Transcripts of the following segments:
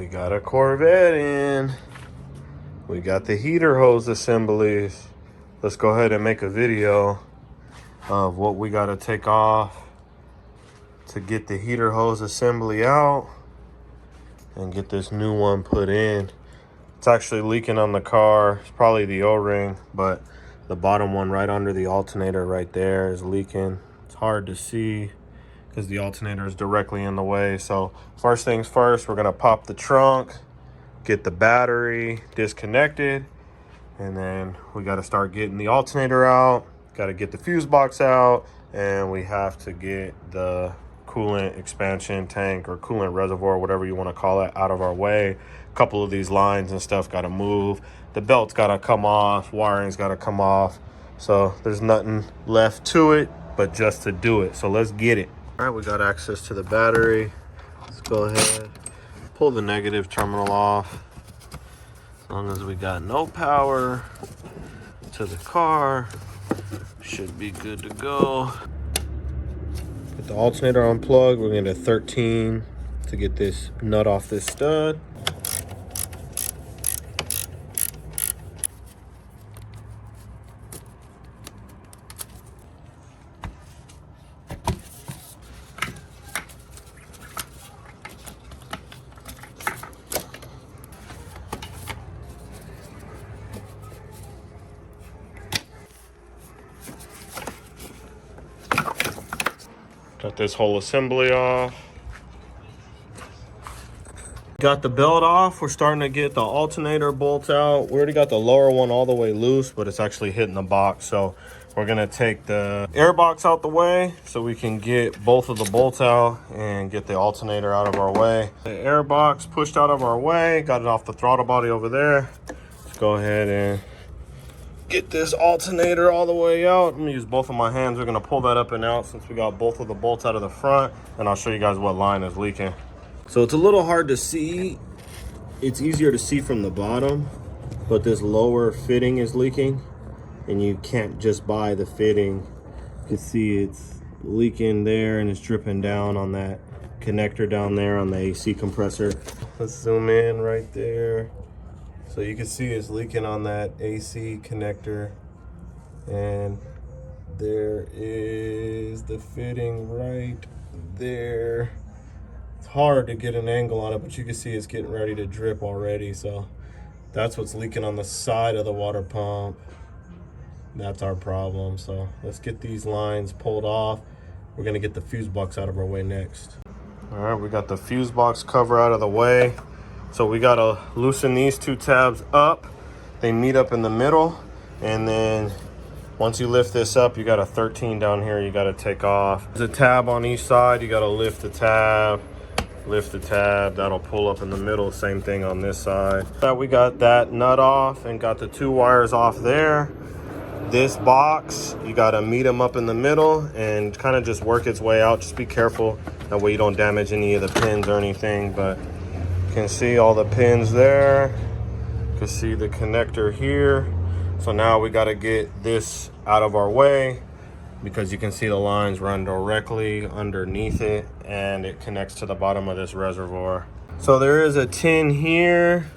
We got a Corvette in. We got the heater hose assemblies. Let's go ahead and make a video of what we got to take off to get the heater hose assembly out and get this new one put in. It's actually leaking on the car. It's probably the O-ring, but the bottom one right under the alternator right there is leaking. It's hard to see because the alternator is directly in the way. So first things first, we're gonna pop the trunk, get the battery disconnected, and then we got to start getting the alternator out, got to get the fuse box out, and we have to get the coolant expansion tank or coolant reservoir, whatever you want to call it, out of our way. A couple of these lines and stuff got to move. The belt's got to come off, wiring's got to come off. So there's nothing left to it but just to do it. So let's get it. All right, we got access to the battery. Let's go ahead, pull the negative terminal off. As long as we got no power to the car, should be good to go. Get the alternator unplugged. We're gonna get a 13 to get this nut off this stud. Got this whole assembly off. Got the belt off. We're starting to get the alternator bolts out. We already got the lower one all the way loose, but it's actually hitting the box. So we're gonna take the air box out the way so we can get both of the bolts out and get the alternator out of our way. The air box pushed out of our way, got it off the throttle body over there. Let's go ahead and get this alternator all the way out. I'm gonna use both of my hands. We're gonna pull that up and out since we got both of the bolts out of the front, and I'll show you guys what line is leaking. So it's a little hard to see. It's easier to see from the bottom, but this lower fitting is leaking, and you can't just buy the fitting. You can see it's leaking there and it's dripping down on that connector down there on the AC compressor. Let's zoom in right there. So you can see it's leaking on that AC connector, and there is the fitting right there. It's hard to get an angle on it, but you can see it's getting ready to drip already. So that's what's leaking on the side of the water pump. That's our problem. So let's get these lines pulled off. We're gonna get the fuse box out of our way next. All right, we got the fuse box cover out of the way. So we gotta loosen these two tabs up. They meet up in the middle, and then once you lift this up, you got a 13 down here you gotta take off. There's a tab on each side. You gotta lift the tab, that'll pull up in the middle. Same thing on this side. We got that nut off and got the two wires off there. This box, you gotta meet them up in the middle and kind of just work its way out. Just be careful, that way you don't damage any of the pins or anything, but you can see all the pins there. You can see the connector here. So now we got to get this out of our way because you can see the lines run directly underneath it, and it connects to the bottom of this reservoir. So there is a tin here.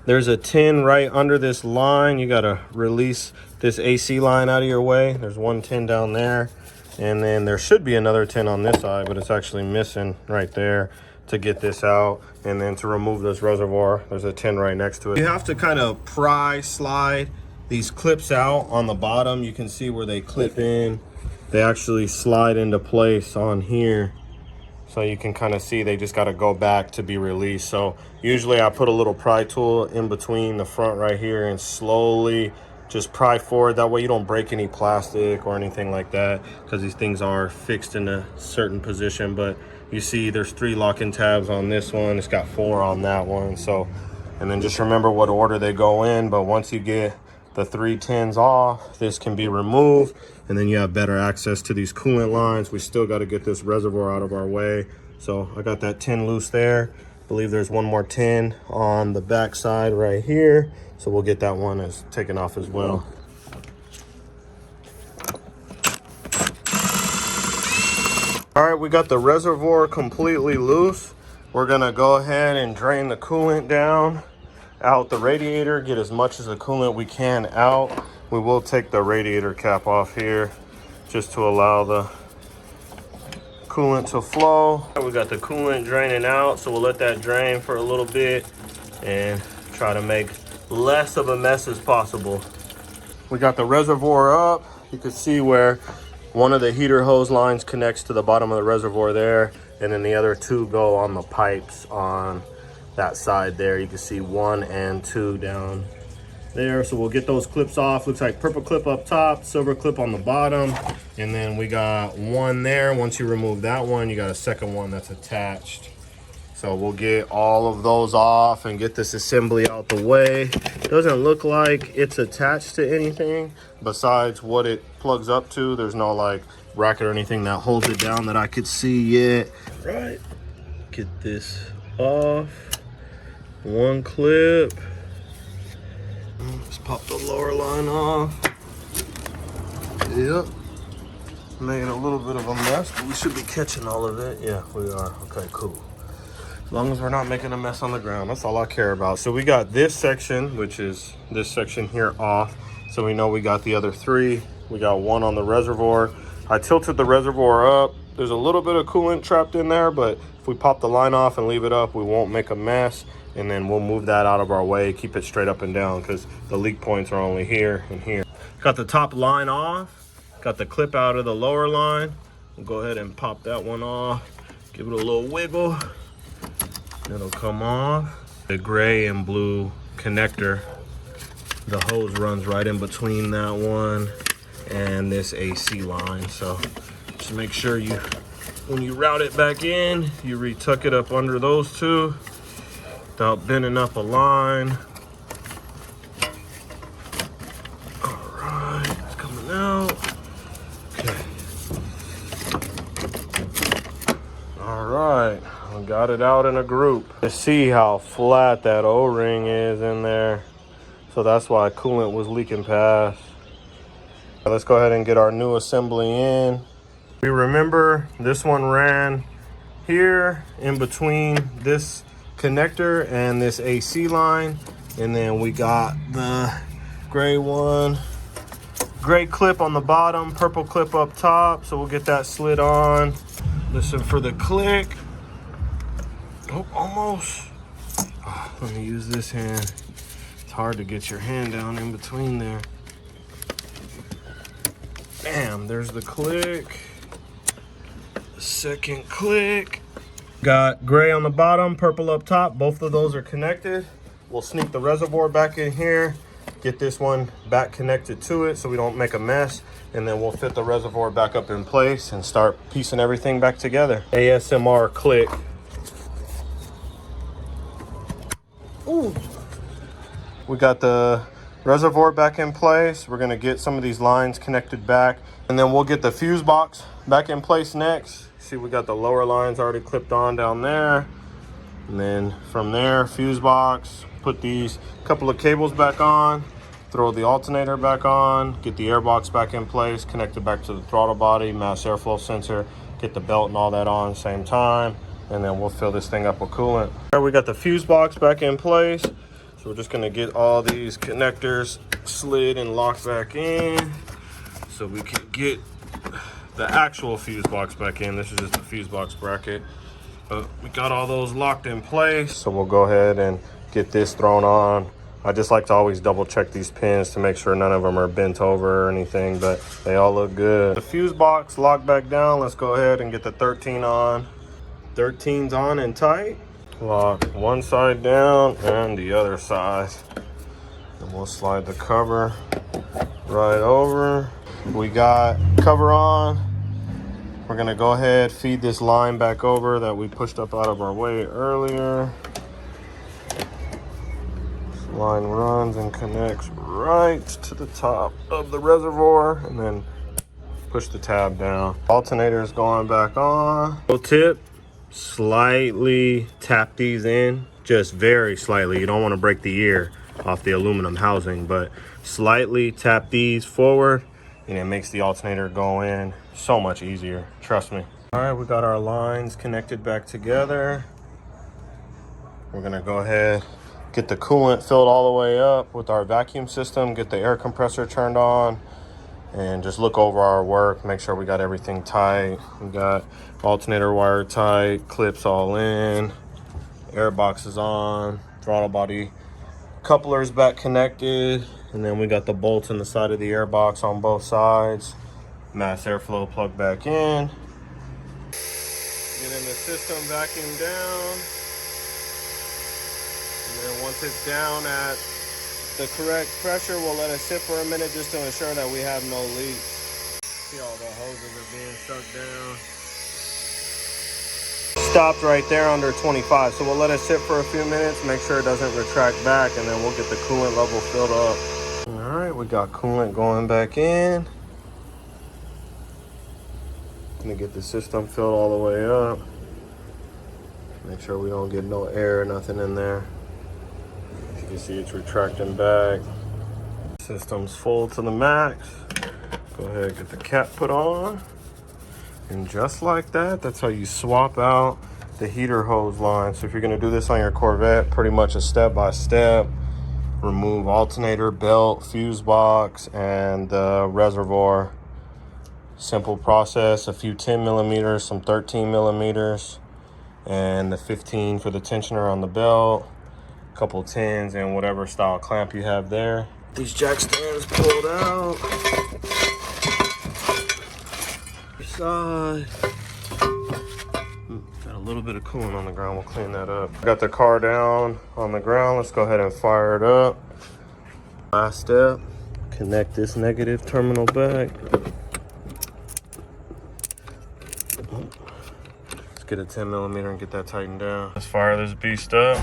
There's a tin right under this line. You got to release this AC line out of your way. There's one tin down there, and then there should be another tin on this side, but it's actually missing right there. To get this out, and then to remove this reservoir, there's a tin right next to it. You have to kind of pry slide these clips out on the bottom. You can see where they clip in. They actually slide into place on here, so you can kind of see they just got to go back to be released. So usually I put a little pry tool in between the front right here and slowly just pry forward. That way you don't break any plastic or anything like that, because these things are fixed in a certain position. But you see there's 3 locking tabs on this one. It's got 4 on that one. So, and then just remember what order they go in. But once you get the 3 tins off, this can be removed, and then you have better access to these coolant lines. We still got to get this reservoir out of our way. So I got that tin loose there. I believe there's one more tin on the back side right here. So we'll get that one as taken off as well. All right, we got the reservoir completely loose. We're gonna go ahead and drain the coolant down out the radiator, get as much as the coolant we can out. We will take the radiator cap off here just to allow the coolant to flow. We got the coolant draining out, so we'll let that drain for a little bit and try to make less of a mess as possible. We got the reservoir up. You can see where one of the heater hose lines connects to the bottom of the reservoir there, and then the other two go on the pipes on that side there. You can see 1 and 2 down there. So we'll get those clips off. Looks like purple clip up top, silver clip on the bottom, and then we got one there. Once you remove that one, you got a second one that's attached. So we'll get all of those off and get this assembly out the way. Doesn't look like it's attached to anything besides what it plugs up to. There's no like bracket or anything that holds it down that I could see yet. Right, get this off. One clip. Let's pop the lower line off. Yep. Made a little bit of a mess, but we should be catching all of it. Yeah, we are. Okay, cool. As long as we're not making a mess on the ground, that's all I care about. So we got this section, which is this section here, off. So we know we got the other 3. We got one on the reservoir. I tilted the reservoir up. There's a little bit of coolant trapped in there, but if we pop the line off and leave it up, we won't make a mess. And then we'll move that out of our way, keep it straight up and down, because the leak points are only here and here. Got the top line off. Got the clip out of the lower line. We'll go ahead and pop that one off. Give it a little wiggle. It'll come off. The gray and blue connector, the hose runs right in between that one and this AC line. So just make sure you, when you route it back in, you retuck it up under those two without bending up a line. All right, it's coming out. Okay. All right. Got it out in a group. To see how flat that O-ring is in there. So that's why coolant was leaking past. Let's go ahead and get our new assembly in. We remember this one ran here in between this connector and this AC line. And then we got the gray one. Gray clip on the bottom, purple clip up top. So we'll get that slid on. Listen for the click. Oh, almost. Oh, let me use this hand. It's hard to get your hand down in between there. Bam, there's the click. Second click. Got gray on the bottom, purple up top. Both of those are connected. We'll sneak the reservoir back in here, get this one back connected to it so we don't make a mess, and then we'll fit the reservoir back up in place and start piecing everything back together. ASMR click. Ooh. We got the reservoir back in place. We're gonna get some of these lines connected back, and then we'll get the fuse box back in place next. See, we got the lower lines already clipped on down there. And then from there, fuse box, put these couple of cables back on, throw the alternator back on, get the air box back in place, connect it back to the throttle body, mass airflow sensor, get the belt and all that on at the same time. And then we'll fill this thing up with coolant. All right, we got the fuse box back in place. So we're just gonna get all these connectors slid and locked back in so we can get the actual fuse box back in. This is just the fuse box bracket. But we got all those locked in place. So we'll go ahead and get this thrown on. I just like to always double check these pins to make sure none of them are bent over or anything, but they all look good. The fuse box locked back down. Let's go ahead and get the 13 on. 13's on and tight. Lock one side down and the other side. And we'll slide the cover right over. We got cover on. We're gonna go ahead, feed this line back over that we pushed up out of our way earlier. This line runs and connects right to the top of the reservoir, and then push the tab down. Alternator is going back on. Pro tip, slightly tap these in, just very slightly. You don't want to break the ear off the aluminum housing, but slightly tap these forward and it makes the alternator go in so much easier, trust me. All right, we got our lines connected back together. We're gonna go ahead, get the coolant filled all the way up with our vacuum system, get the air compressor turned on, and just look over our work, make sure we got everything tight. We got alternator wire tight, clips all in, air box is on, throttle body couplers back connected, and then we got the bolts in the side of the air box on both sides. Mass airflow plugged back in. Getting the system vacuum down. And then once it's down at the correct pressure, we'll let it sit for a minute just to ensure that we have no leaks. See all the hoses are being sucked down. Stopped right there under 25, so we'll let it sit for a few minutes, make sure it doesn't retract back, and then we'll get the coolant level filled up. All right, we got coolant going back in. Gonna get the system filled all the way up. Make sure we don't get no air or nothing in there. As you can see, it's retracting back. System's full to the max. Go ahead and get the cap put on. And just like that, that's how you swap out the heater hose line. So if you're gonna do this on your Corvette, pretty much a step-by-step. Remove alternator, belt, fuse box, and the reservoir. Simple process, a few 10 millimeters, some 13 millimeters, and the 15 for the tensioner on the belt, a couple 10s, and whatever style clamp you have there. These jack stands pulled out. Side. Got a little bit of coolant on the ground, we'll clean that up. Got the car down on the ground, let's go ahead and fire it up. Last step, connect this negative terminal back. Let's get a 10 millimeter and get that tightened down. Let's fire this beast up.